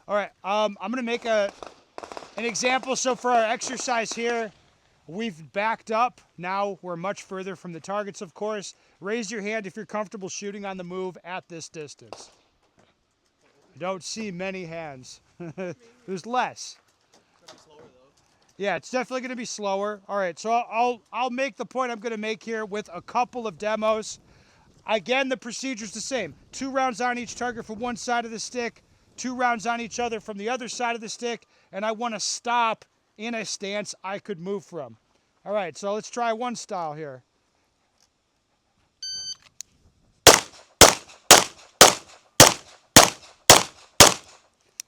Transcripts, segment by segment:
All right, I'm gonna make an example. So for our exercise here, we've backed up. Now we're much further from the targets, of course. Raise your hand if you're comfortable shooting on the move at this distance. I don't see many hands. There's less. Yeah, it's definitely going to be slower. All right, so I'll make the point I'm going to make here with a couple of demos. Again, the procedure's the same. 2 rounds on each target from one side of the stick, 2 rounds on each other from the other side of the stick, and I want to stop in a stance I could move from. All right, so let's try one style here.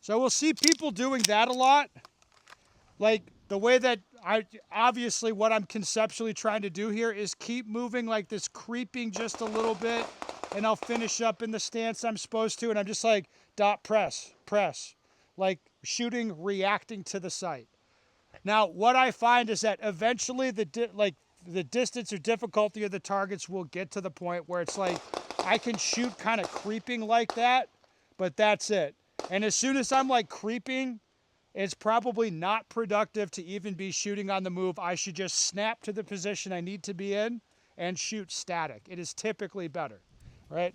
So we'll see people doing that a lot. Like the way that obviously what I'm conceptually trying to do here is keep moving like this, creeping just a little bit, and I'll finish up in the stance I'm supposed to, and I'm just like dot press, like shooting, reacting to the sight. Now, what I find is that eventually the distance or difficulty of the targets will get to the point where it's like I can shoot kind of creeping like that, but that's it. And as soon as I'm like creeping, it's probably not productive to even be shooting on the move. I should just snap to the position I need to be in and shoot static. It is typically better, right?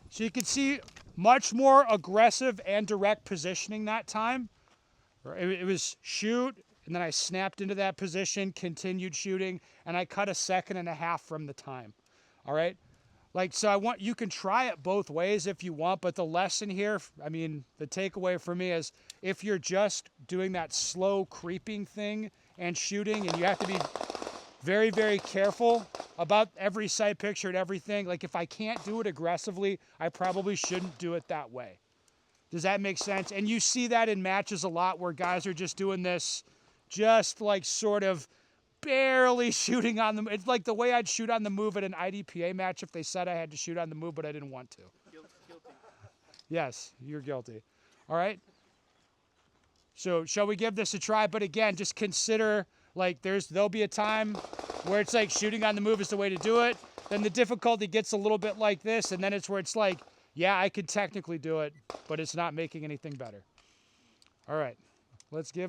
So you can see much more aggressive and direct positioning that time. It was shoot, and then I snapped into that position, continued shooting, and I cut 1.5 seconds from the time. All right? Like, so you can try it both ways if you want, but the lesson here, I mean, the takeaway for me is if you're just doing that slow creeping thing and shooting, and you have to be very, very careful about every sight picture and everything. Like, if I can't do it aggressively, I probably shouldn't do it that way. Does that make sense? And you see that in matches a lot where guys are just doing this, just like sort of barely shooting on the. It's like the way I'd shoot on the move at an IDPA match if they said I had to shoot on the move, but I didn't want to. Guilty. Yes, you're guilty. All right. So shall we give this a try? But again, just consider like there'll be a time where it's like shooting on the move is the way to do it. Then the difficulty gets a little bit like this, and then it's where it's like, yeah, I could technically do it, but it's not making anything better. All right, let's give